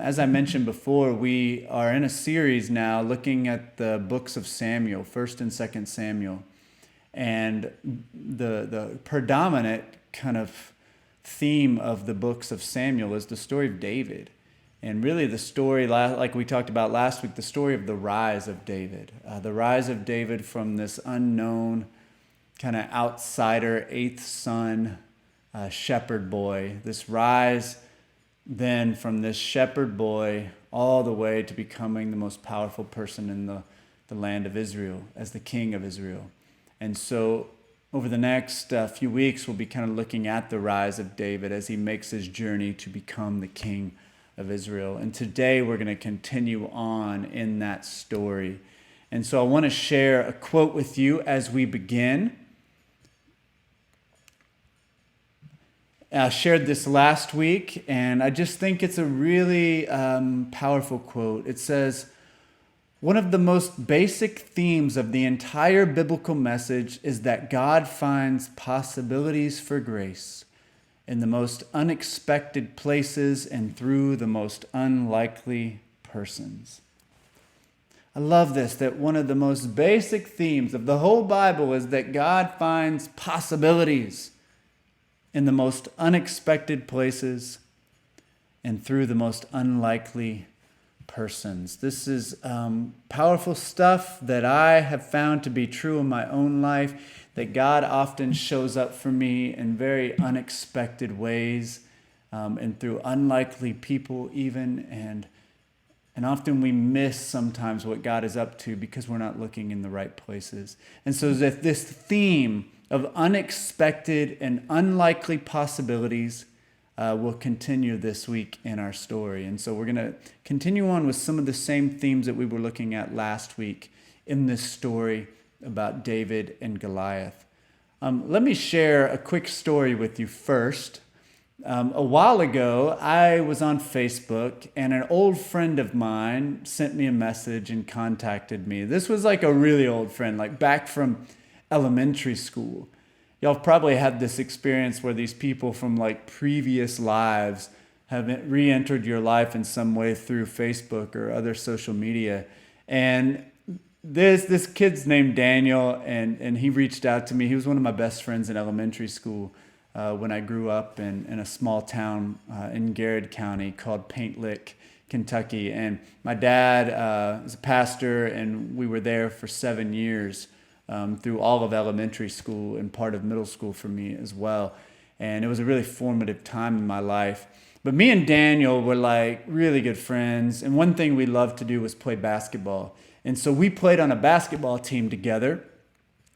As I mentioned before, we are in a series now looking at the books of Samuel, 1st and 2nd Samuel. And the predominant kind of theme of the books of Samuel is the story of David. And really the story, like we talked about last week, the story of the rise of David. The rise of David from this unknown kind of outsider, eighth son, shepherd boy. This rise then from this shepherd boy all the way to becoming the most powerful person in the land of Israel as the king of Israel. And so over the next few weeks, we'll be kind of looking at the rise of David as he makes his journey to become the king of Israel. And today we're going to continue on in that story. And so I want to share a quote with you as we begin. I shared this last week, and I just think it's a really powerful quote. It says, "One of the most basic themes of the entire biblical message is that God finds possibilities for grace in the most unexpected places and through the most unlikely persons." I love this, that one of the most basic themes of the whole Bible is that God finds possibilities in the most unexpected places and through the most unlikely persons. This is powerful stuff that I have found to be true in my own life, that God often shows up for me in very unexpected ways and through unlikely people even, and often we miss sometimes what God is up to because we're not looking in the right places. And so that this theme of unexpected and unlikely possibilities will continue this week in our story. And so we're going to continue on with some of the same themes that we were looking at last week in this story about David and Goliath. Let me share a quick story with you first. A while ago, I was on Facebook, and an old friend of mine sent me a message and contacted me. This was like a really old friend, like back from elementary school. Y'all probably had this experience where these people from like previous lives have re-entered your life in some way through Facebook or other social media. And this kid's named Daniel, and he reached out to me. He was one of my best friends in elementary school when I grew up in a small town in Gallaher County called Paint Lick, Kentucky. And my dad is a pastor, and we were there for 7 years. Through all of elementary school and part of middle school for me as well. And it was a really formative time in my life. But me and Daniel were like really good friends. And one thing we loved to do was play basketball. And so we played on a basketball team together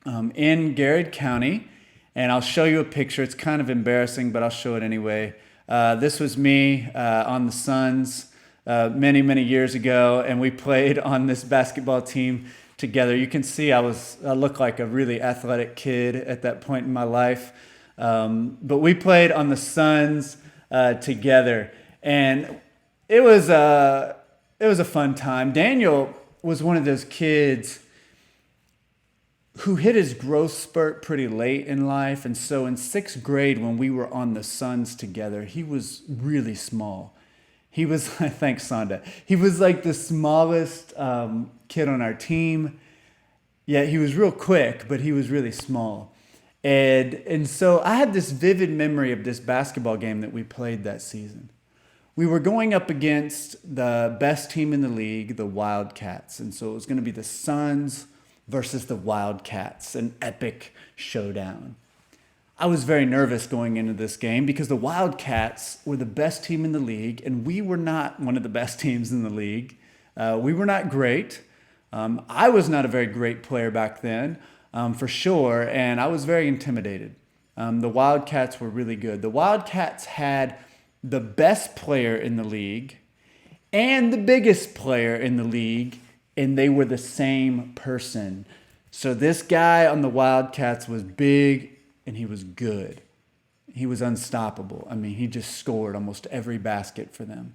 in Gallaher County. And I'll show you a picture. It's kind of embarrassing, but I'll show it anyway. This was me on the Suns many, many years ago. And we played on this basketball team together. You can see I looked like a really athletic kid at that point in my life. But we played on the Suns together, and it was a fun time. Daniel was one of those kids who hit his growth spurt pretty late in life, and so in 6th grade when we were on the Suns together, he was really small. He was, thanks Sonda, he was like the smallest kid on our team. Yeah, he was real quick, but he was really small. And so I had this vivid memory of this basketball game that we played that season. We were going up against the best team in the league, the Wildcats. And so it was going to be the Suns versus the Wildcats, an epic showdown. I was very nervous going into this game because the Wildcats were the best team in the league, and we were not one of the best teams in the league. We were not great. I was not a very great player back then, for sure, and I was very intimidated. The Wildcats were really good. The Wildcats had the best player in the league and the biggest player in the league, and they were the same person. So this guy on the Wildcats was big, and he was good. He was unstoppable. I mean, he just scored almost every basket for them.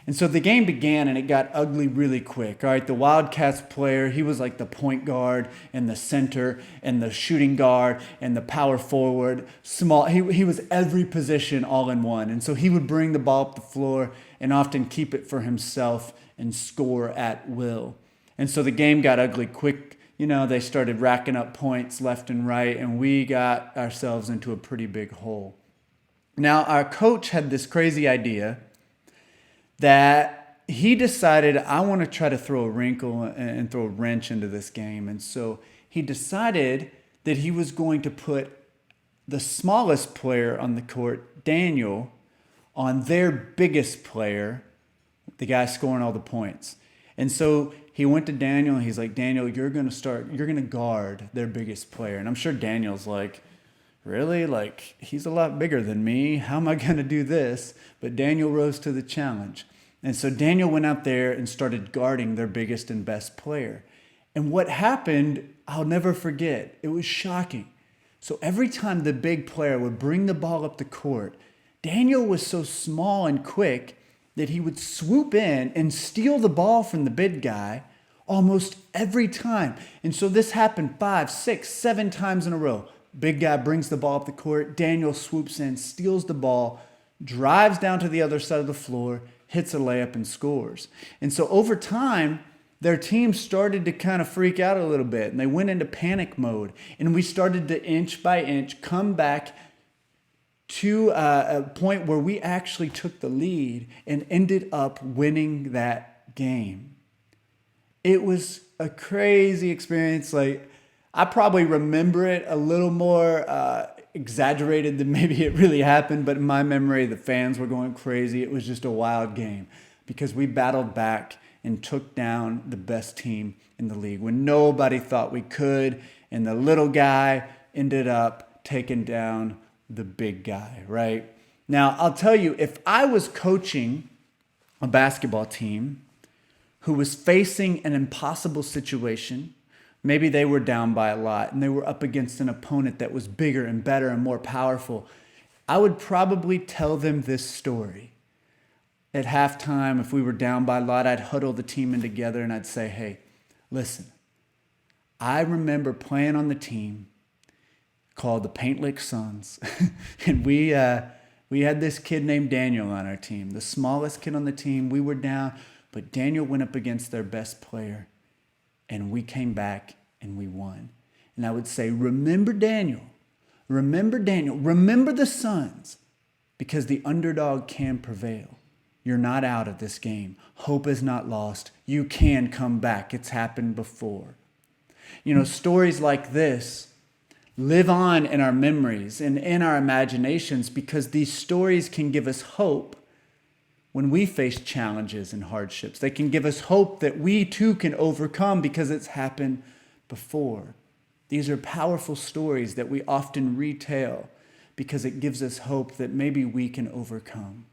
And so the game began and it got ugly really quick. All right, the Wildcats player, he was like the point guard and the center and the shooting guard and the power forward. Small, he was every position all in one. And so he would bring the ball up the floor and often keep it for himself and score at will. And so the game got ugly quick. You know, they started racking up points left and right, and we got ourselves into a pretty big hole. Now, our coach had this crazy idea that he decided, I want to try to throw a wrinkle and throw a wrench into this game. And so he decided that he was going to put the smallest player on the court, Daniel, on their biggest player, the guy scoring all the points. And so he went to Daniel and he's like, Daniel, you're going to guard their biggest player. And I'm sure Daniel's like, really? Like, he's a lot bigger than me. How am I going to do this? But Daniel rose to the challenge. And so Daniel went out there and started guarding their biggest and best player. And what happened, I'll never forget. It was shocking. So every time the big player would bring the ball up the court, Daniel was so small and quick that he would swoop in and steal the ball from the big guy almost every time. And so this happened 5, 6, 7 times in a row. Big guy brings the ball up the court. Daniel swoops in, steals the ball, drives down to the other side of the floor, hits a layup and scores. And so over time, their team started to kind of freak out a little bit and they went into panic mode. And we started to inch by inch come back to a point where we actually took the lead and ended up winning that game. It was a crazy experience. Like, I probably remember it a little more exaggerated than maybe it really happened, but in my memory, the fans were going crazy. It was just a wild game because we battled back and took down the best team in the league when nobody thought we could, and the little guy ended up taking down the big guy, right? Now, I'll tell you, if I was coaching a basketball team who was facing an impossible situation, maybe they were down by a lot and they were up against an opponent that was bigger and better and more powerful, I would probably tell them this story. At halftime, if we were down by a lot, I'd huddle the team in together and I'd say, hey, listen, I remember playing on the team called the Paint Lick Suns. And we had this kid named Daniel on our team, the smallest kid on the team. We were down, but Daniel went up against their best player. And we came back and we won. And I would say, remember Daniel, remember the Suns, because the underdog can prevail. You're not out of this game. Hope is not lost. You can come back. It's happened before. You know, stories like this live on in our memories and in our imaginations because these stories can give us hope when we face challenges and hardships. They can give us hope that we too can overcome because it's happened before. These are powerful stories that we often retell because it gives us hope that maybe we can overcome.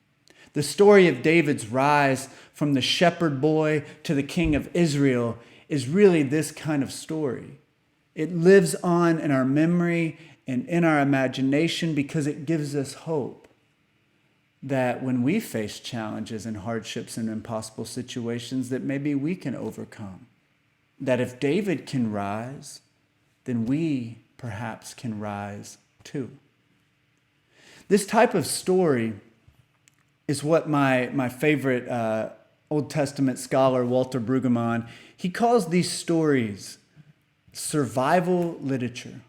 The story of David's rise from the shepherd boy to the king of Israel is really this kind of story. It lives on in our memory and in our imagination because it gives us hope that when we face challenges and hardships and impossible situations, that maybe we can overcome. That if David can rise, then we perhaps can rise too. This type of story is what my favorite Old Testament scholar, Walter Brueggemann, he calls these stories survival literature.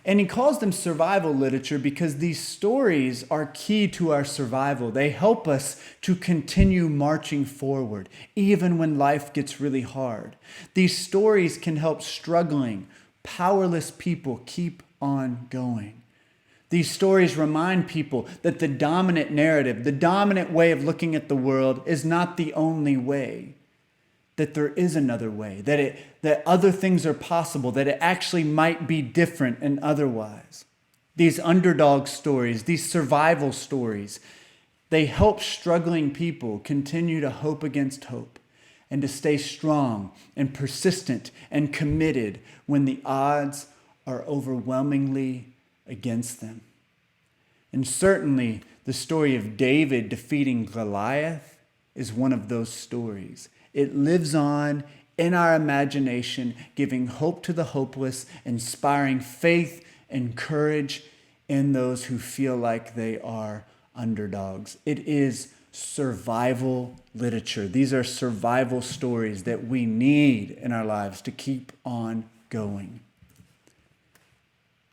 And he calls them survival literature because these stories are key to our survival. They help us to continue marching forward, even when life gets really hard. These stories can help struggling, powerless people keep on going. These stories remind people that the dominant narrative, the dominant way of looking at the world is not the only way. That there is another way, that other things are possible, that it actually might be different and otherwise. These underdog stories, these survival stories, they help struggling people continue to hope against hope and to stay strong and persistent and committed when the odds are overwhelmingly against them. And certainly the story of David defeating Goliath is one of those stories. It lives on in our imagination, giving hope to the hopeless, inspiring faith and courage in those who feel like they are underdogs. It is survival literature. These are survival stories that we need in our lives to keep on going.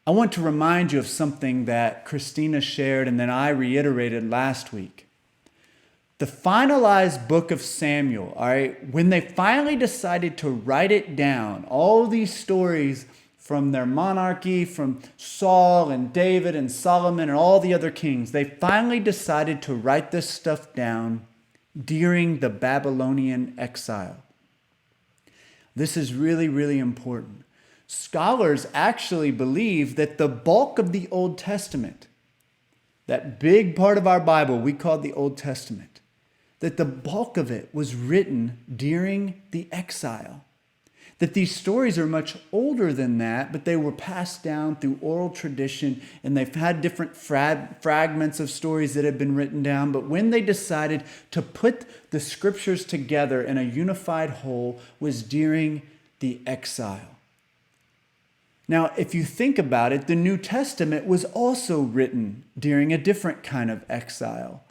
I want to remind you of something that Christina shared and then I reiterated last week. The finalized book of Samuel, all right, when they finally decided to write it down, all these stories from their monarchy, from Saul and David and Solomon and all the other kings, they finally decided to write this stuff down during the Babylonian exile. This is really, really important. Scholars actually believe that the bulk of the Old Testament, that big part of our Bible we call the Old Testament, that the bulk of it was written during the exile. That these stories are much older than that, but they were passed down through oral tradition, and they've had different fragments of stories that have been written down. But when they decided to put the scriptures together in a unified whole was during the exile. Now, if you think about it, the New Testament was also written during a different kind of exile.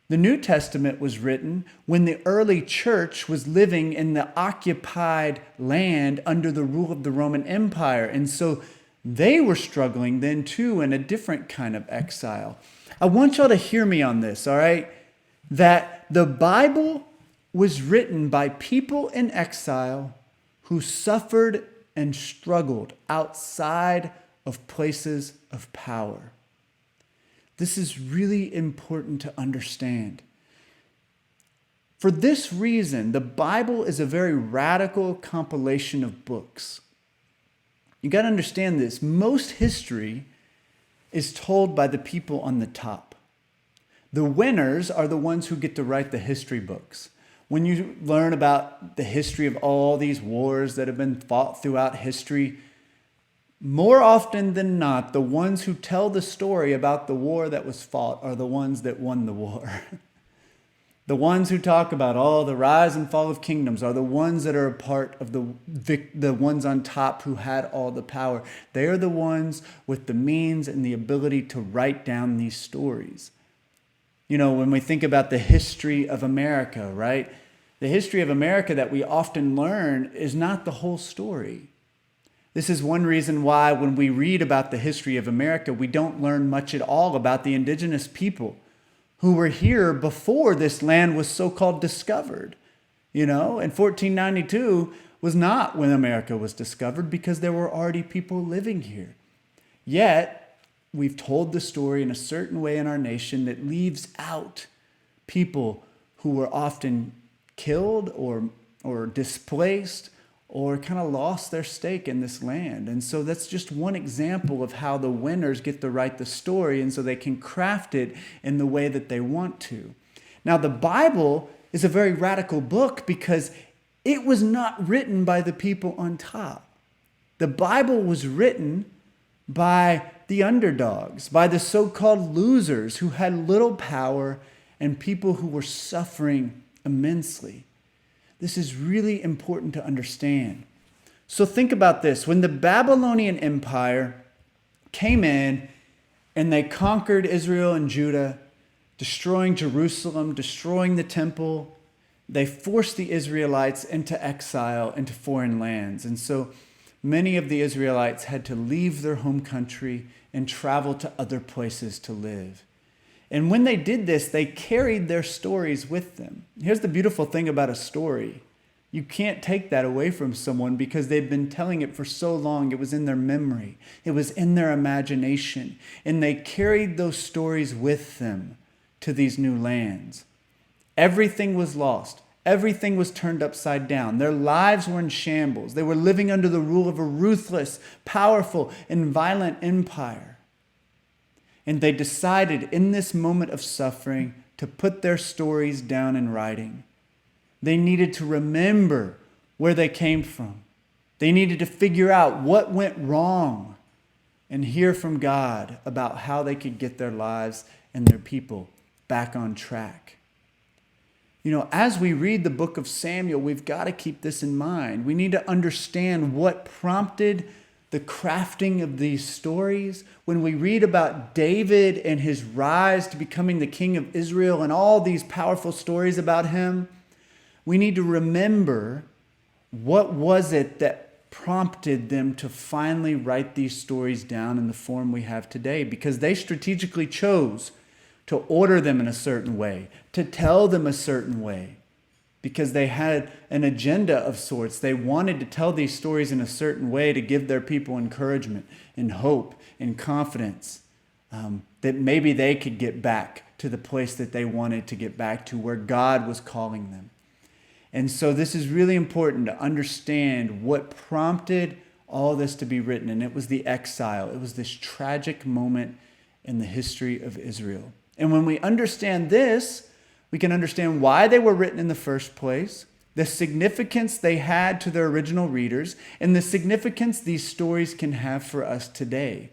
The New Testament was written when the early church was living in the occupied land under the rule of the Roman Empire. And so they were struggling then too in a different kind of exile. I want y'all to hear me on this, all right? That the Bible was written by people in exile who suffered and struggled outside of places of power. This is really important to understand. For this reason, the Bible is a very radical compilation of books. You got to understand this. Most history is told by the people on the top. The winners are the ones who get to write the history books. When you learn about the history of all these wars that have been fought throughout history, more often than not, the ones who tell the story about the war that was fought are the ones that won the war. The ones who talk about, the rise and fall of kingdoms are the ones that are a part of the ones on top who had all the power. They are the ones with the means and the ability to write down these stories. You know, when we think about the history of America, right? The history of America that we often learn is not the whole story. This is one reason why when we read about the history of America, we don't learn much at all about the indigenous people who were here before this land was so-called discovered. You know, in 1492 was not when America was discovered because there were already people living here. Yet, we've told the story in a certain way in our nation that leaves out people who were often killed or displaced or kind of lost their stake in this land. And so that's just one example of how the winners get to write the story, and so they can craft it in the way that they want to. Now, the Bible is a very radical book because it was not written by the people on top. The Bible was written by the underdogs, by the so-called losers who had little power and people who were suffering immensely. This is really important to understand. So think about this. When the Babylonian Empire came in and they conquered Israel and Judah, destroying Jerusalem, destroying the temple, they forced the Israelites into exile, into foreign lands. And so many of the Israelites had to leave their home country and travel to other places to live. And when they did this, they carried their stories with them. Here's the beautiful thing about a story. You can't take that away from someone because they've been telling it for so long. It was in their memory. It was in their imagination. And they carried those stories with them to these new lands. Everything was lost. Everything was turned upside down. Their lives were in shambles. They were living under the rule of a ruthless, powerful, and violent empire. And they decided in this moment of suffering to put their stories down in writing. They needed to remember where they came from. They needed to figure out what went wrong and hear from God about how they could get their lives and their people back on track. As we read the book of Samuel, we've got to keep this in mind. We need to understand what prompted the crafting of these stories. When we read about David and his rise to becoming the king of Israel and all these powerful stories about him, we need to remember what was it that prompted them to finally write these stories down in the form we have today, because they strategically chose to order them in a certain way, to tell them a certain way, because they had an agenda of sorts. They wanted to tell these stories in a certain way to give their people encouragement and hope and confidence that maybe they could get back to the place that they wanted to get back to, where God was calling them. And so this is really important to understand what prompted all this to be written. And it was the exile. It was this tragic moment in the history of Israel. And when we understand this, we can understand why they were written in the first place, the significance they had to their original readers, and the significance these stories can have for us today.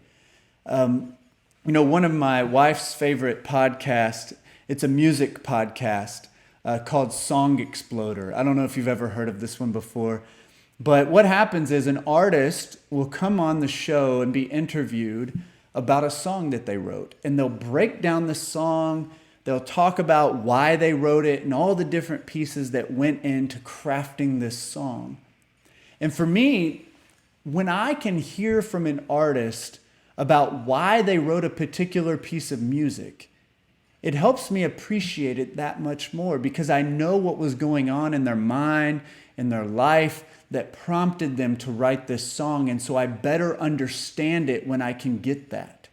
One of my wife's favorite podcasts, it's a music podcast called Song Exploder. I don't know if you've ever heard of this one before, but what happens is an artist will come on the show and be interviewed about a song that they wrote. And they'll break down the song. They'll talk about why they wrote it and all the different pieces that went into crafting this song. And for me, when I can hear from an artist about why they wrote a particular piece of music, it helps me appreciate it that much more, because I know what was going on in their mind, in their life, that prompted them to write this song. And so I better understand it when I can get that.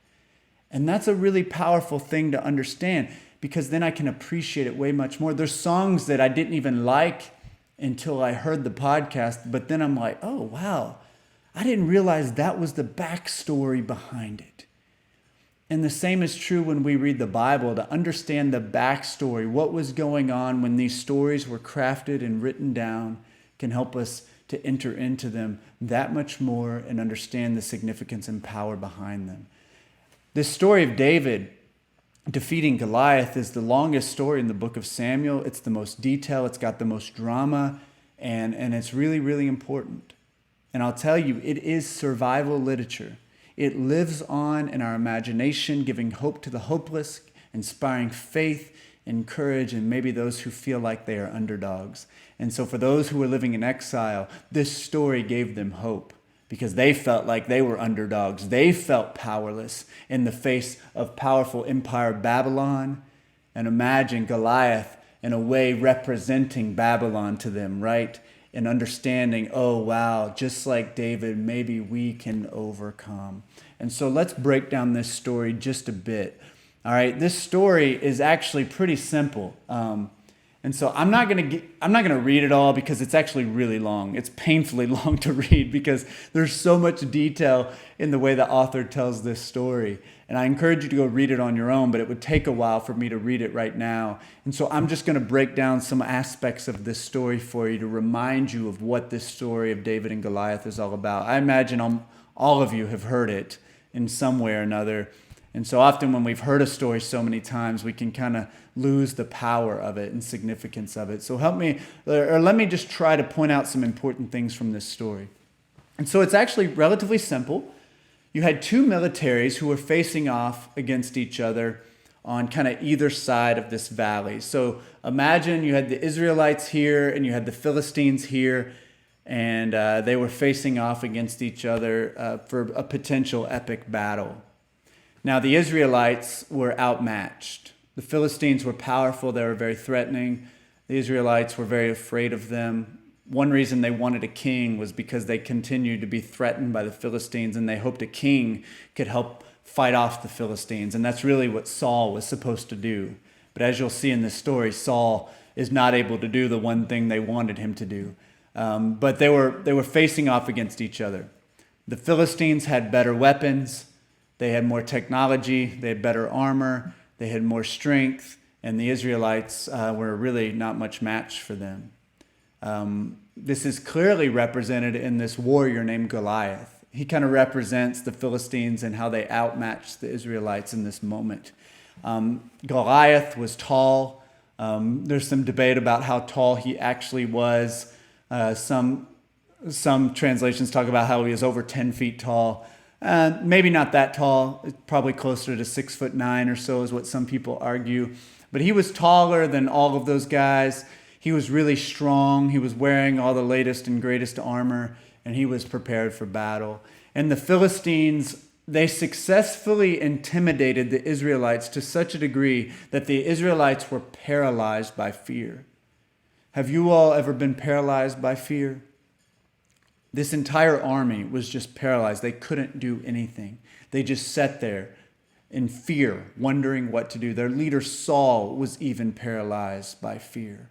And that's a really powerful thing to understand, because then I can appreciate it way much more. There's songs that I didn't even like until I heard the podcast, but then I'm like, oh, wow, I didn't realize that was the backstory behind it. And the same is true when we read the Bible, to understand the backstory, what was going on when these stories were crafted and written down, can help us to enter into them that much more and understand the significance and power behind them. This story of David defeating Goliath is the longest story in the book of Samuel. It's the most detailed, it's got the most drama, and it's really, really important. And I'll tell you, it is survival literature. It lives on in our imagination, giving hope to the hopeless, inspiring faith and courage, and maybe those who feel like they are underdogs. And so for those who were living in exile, this story gave them hope, because they felt like they were underdogs. They felt powerless in the face of powerful empire Babylon. And imagine Goliath in a way representing Babylon to them, right? And understanding, oh, wow, just like David, maybe we can overcome. And so let's break down this story just a bit. All right, this story is actually pretty simple. And so I'm not going to read it all, because it's actually really long. It's painfully long to read, because there's so much detail in the way the author tells this story. And I encourage you to go read it on your own, but it would take a while for me to read it right now. And so I'm just going to break down some aspects of this story for you to remind you of what this story of David and Goliath is all about. I imagine all of you have heard it in some way or another. And so often when we've heard a story so many times, we can kind of lose the power of it and significance of it. So let me just try to point out some important things from this story. And so it's actually relatively simple. You had two militaries who were facing off against each other on kind of either side of this valley. So imagine you had the Israelites here and you had the Philistines here, and they were facing off against each other for a potential epic battle. Now, the Israelites were outmatched. The Philistines were powerful. They were very threatening. The Israelites were very afraid of them. One reason they wanted a king was because they continued to be threatened by the Philistines, and they hoped a king could help fight off the Philistines. And that's really what Saul was supposed to do. But as you'll see in this story, Saul is not able to do the one thing they wanted him to do. But they were facing off against each other. The Philistines had better weapons. They had more technology, they had better armor, they had more strength, and the Israelites were really not much match for them. This is clearly represented in this warrior named Goliath. He kind of represents the Philistines and how they outmatched the Israelites in this moment. Goliath was tall. There's some debate about how tall he actually was. Some translations talk about how he was over 10 feet tall. Maybe not that tall, probably closer to 6'9" or so is what some people argue. But he was taller than all of those guys. He was really strong. He was wearing all the latest and greatest armor, and he was prepared for battle. And the Philistines, they successfully intimidated the Israelites to such a degree that the Israelites were paralyzed by fear. Have you all ever been paralyzed by fear? This entire army was just paralyzed. They couldn't do anything. They just sat there in fear, wondering what to do. Their leader, Saul, was even paralyzed by fear.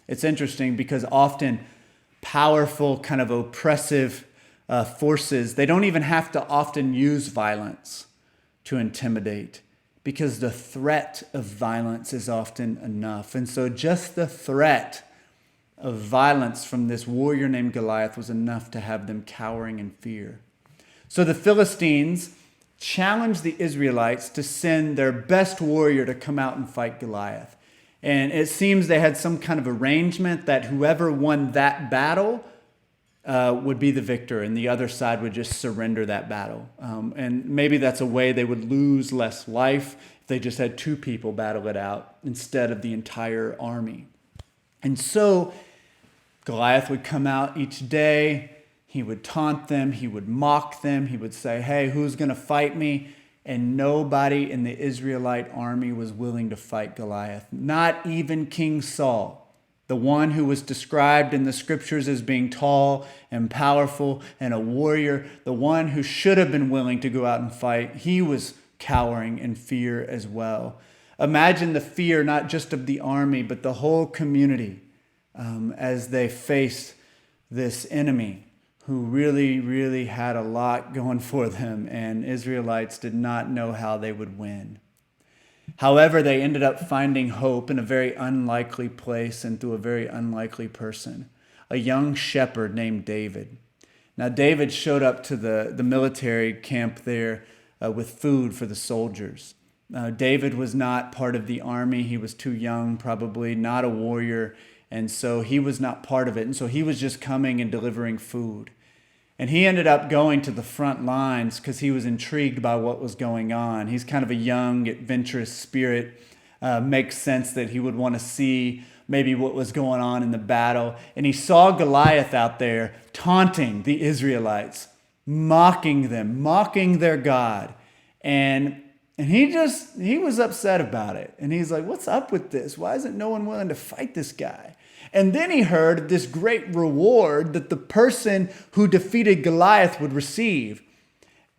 It's interesting because often powerful, kind of oppressive forces, they don't even have to often use violence to intimidate because the threat of violence is often enough. And so just the threat of violence from this warrior named Goliath was enough to have them cowering in fear. So the Philistines challenged the Israelites to send their best warrior to come out and fight Goliath. And it seems they had some kind of arrangement that whoever won that battle would be the victor, and the other side would just surrender that battle. And maybe that's a way they would lose less life if they just had two people battle it out instead of the entire army. And so Goliath would come out each day. He would taunt them. He would mock them. He would say, hey, who's going to fight me? And nobody in the Israelite army was willing to fight Goliath. Not even King Saul, the one who was described in the scriptures as being tall and powerful and a warrior, the one who should have been willing to go out and fight. He was cowering in fear as well. Imagine the fear, not just of the army, but the whole community as they faced this enemy who really, really had a lot going for them, and Israelites did not know how they would win. However, they ended up finding hope in a very unlikely place and through a very unlikely person, a young shepherd named David. Now, David showed up to the military camp there with food for the soldiers. David was not part of the army. He was too young, probably not a warrior, and so he was not part of it. And so he was just coming and delivering food. And he ended up going to the front lines because he was intrigued by what was going on. He's kind of a young, adventurous spirit. Makes sense that he would want to see maybe what was going on in the battle. And he saw Goliath out there taunting the Israelites, mocking them, mocking their God. And he was upset about it. And he's like, what's up with this? Why isn't no one willing to fight this guy? And then he heard this great reward that the person who defeated Goliath would receive.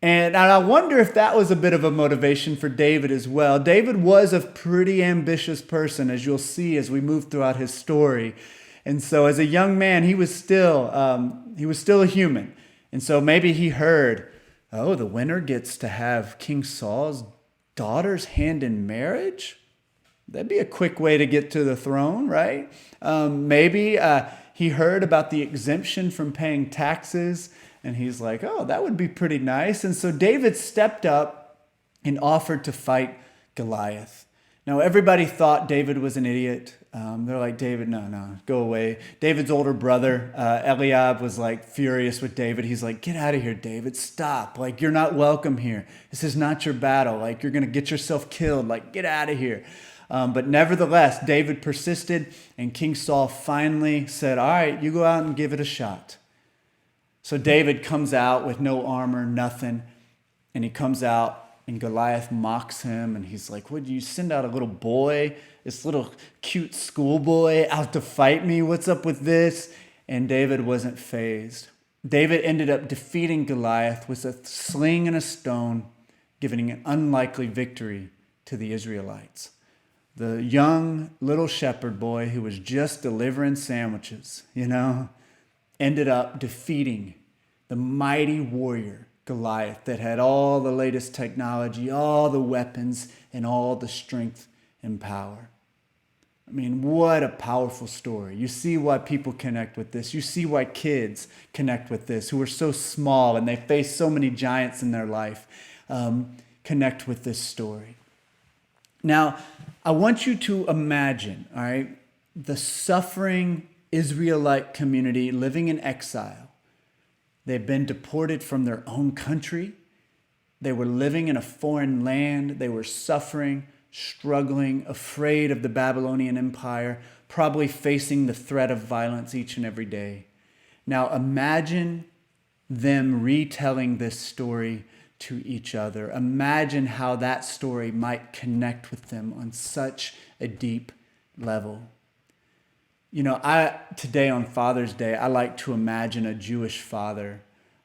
And I wonder if that was a bit of a motivation for David as well. David was a pretty ambitious person, as you'll see as we move throughout his story. And so as a young man, he was still a human. And so maybe he heard, oh, the winner gets to have King Saul's daughter's hand in marriage? That'd be a quick way to get to the throne, right? Maybe he heard about the exemption from paying taxes, and he's like, oh, that would be pretty nice. And so David stepped up and offered to fight Goliath. Now, everybody thought David was an idiot. They're like, David, no, go away. David's older brother, Eliab, was like furious with David. He's like, get out of here, David, stop. Like, you're not welcome here. This is not your battle. Like, you're going to get yourself killed. Like, get out of here. But nevertheless, David persisted, and King Saul finally said, all right, you go out and give it a shot. So David comes out with no armor, nothing, and he comes out, and Goliath mocks him, and he's like, would you send out a little boy, this little cute schoolboy out to fight me? What's up with this? And David wasn't fazed. David ended up defeating Goliath with a sling and a stone, giving an unlikely victory to the Israelites. The young little shepherd boy who was just delivering sandwiches, ended up defeating the mighty warrior Goliath that had all the latest technology, all the weapons, and all the strength and power. I mean, what a powerful story. You see why people connect with this. You see why kids connect with this, who are so small and they face so many giants in their life, connect with this story. Now, I want you to imagine, all right, the suffering Israelite community living in exile. They've been deported from their own country. They were living in a foreign land. They were suffering, struggling, afraid of the Babylonian Empire, probably facing the threat of violence each and every day. Now imagine them retelling this story to each other. Imagine how that story might connect with them on such a deep level. You know, today on Father's Day, I like to imagine a Jewish father,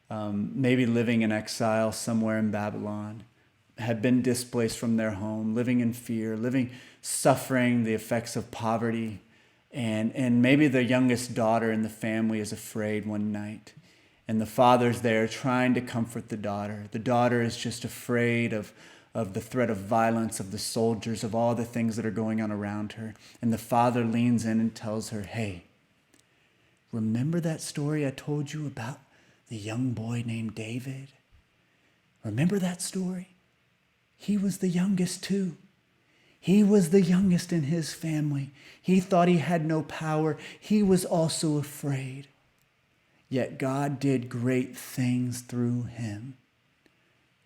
maybe living in exile somewhere in Babylon, had been displaced from their home, living in fear, suffering the effects of poverty, and maybe the youngest daughter in the family is afraid one night, and the father's there trying to comfort the daughter. The daughter is just afraid of the threat of violence, of the soldiers, of all the things that are going on around her. And the father leans in and tells her, hey, remember that story I told you about the young boy named David? Remember that story? He was the youngest too. He was the youngest in his family. He thought he had no power. He was also afraid. Yet God did great things through him.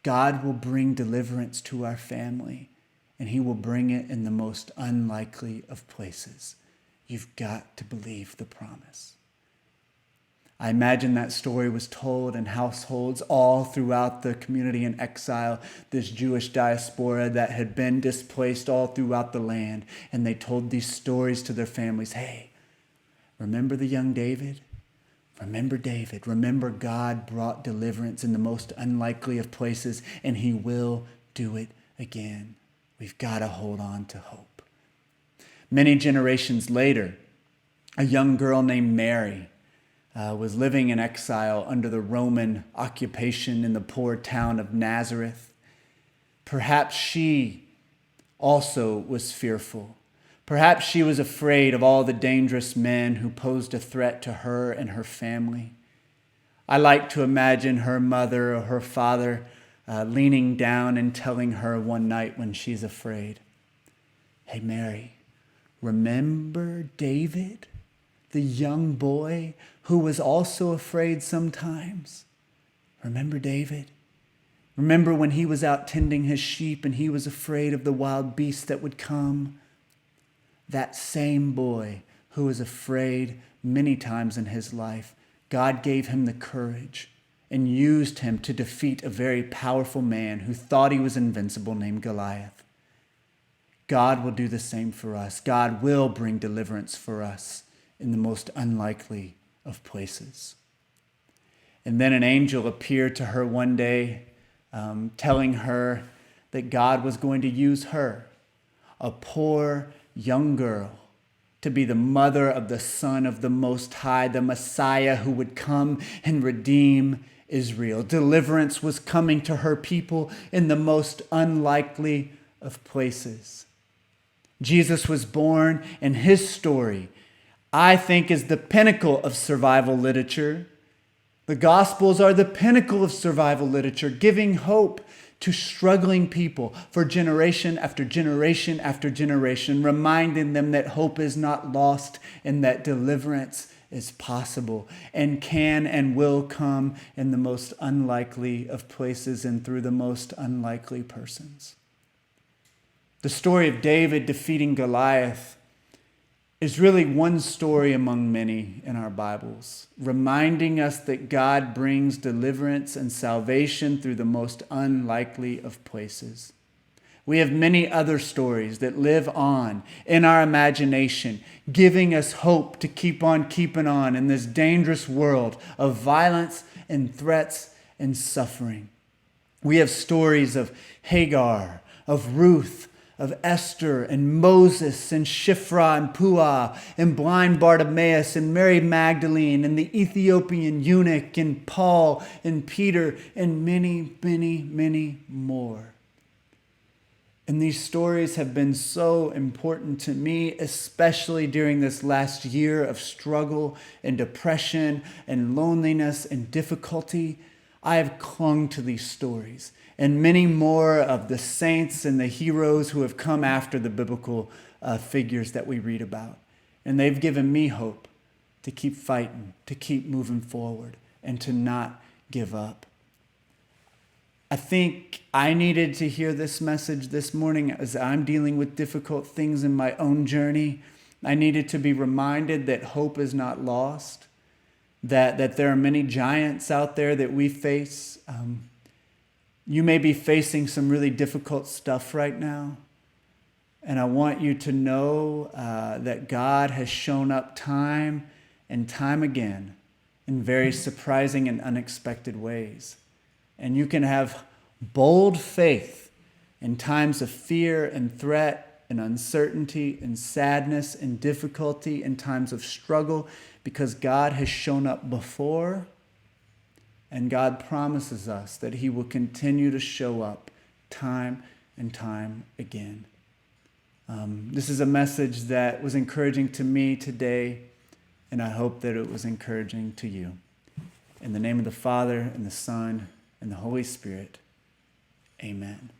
God will bring deliverance to our family, and he will bring it in the most unlikely of places. You've got to believe the promise. I imagine that story was told in households all throughout the community in exile, this Jewish diaspora that had been displaced all throughout the land. And they told these stories to their families. Hey, remember the young David? Remember David. Remember God brought deliverance in the most unlikely of places, and he will do it again. We've got to hold on to hope. Many generations later, a young girl named Mary was living in exile under the Roman occupation in the poor town of Nazareth. Perhaps she also was fearful. Perhaps she was afraid of all the dangerous men who posed a threat to her and her family. I like to imagine her mother or her father leaning down and telling her one night when she's afraid, hey, Mary, remember David, the young boy who was also afraid sometimes? Remember David? Remember when he was out tending his sheep and he was afraid of the wild beasts that would come? That same boy who was afraid many times in his life, God gave him the courage and used him to defeat a very powerful man who thought he was invincible named Goliath. God will do the same for us. God will bring deliverance for us in the most unlikely of places. And then an angel appeared to her one day, telling her that God was going to use her, a poor young girl, to be the mother of the Son of the Most High, the Messiah who would come and redeem Israel. Deliverance was coming to her people in the most unlikely of places. Jesus was born, and his story, I think, is the pinnacle of survival literature. The Gospels are the pinnacle of survival literature, giving hope to struggling people for generation after generation after generation, reminding them that hope is not lost and that deliverance is possible and can and will come in the most unlikely of places and through the most unlikely persons. The story of David defeating Goliath is really one story among many in our Bibles, reminding us that God brings deliverance and salvation through the most unlikely of places. We have many other stories that live on in our imagination, giving us hope to keep on keeping on in this dangerous world of violence and threats and suffering. We have stories of Hagar, of Ruth, of Esther and Moses and Shiphrah and Puah and blind Bartimaeus and Mary Magdalene and the Ethiopian eunuch and Paul and Peter and many, many, many more. And these stories have been so important to me, especially during this last year of struggle and depression and loneliness and difficulty. I have clung to these stories and many more of the saints and the heroes who have come after the biblical figures that we read about. And they've given me hope to keep fighting, to keep moving forward, and to not give up. I think I needed to hear this message this morning as I'm dealing with difficult things in my own journey. I needed to be reminded that hope is not lost, that there are many giants out there that we face. You may be facing some really difficult stuff right now. And I want you to know that God has shown up time and time again in very surprising and unexpected ways. And you can have bold faith in times of fear and threat and uncertainty and sadness and difficulty, in times of struggle, because God has shown up before, and God promises us that he will continue to show up time and time again. This is a message that was encouraging to me today, and I hope that it was encouraging to you. In the name of the Father, and the Son, and the Holy Spirit, amen.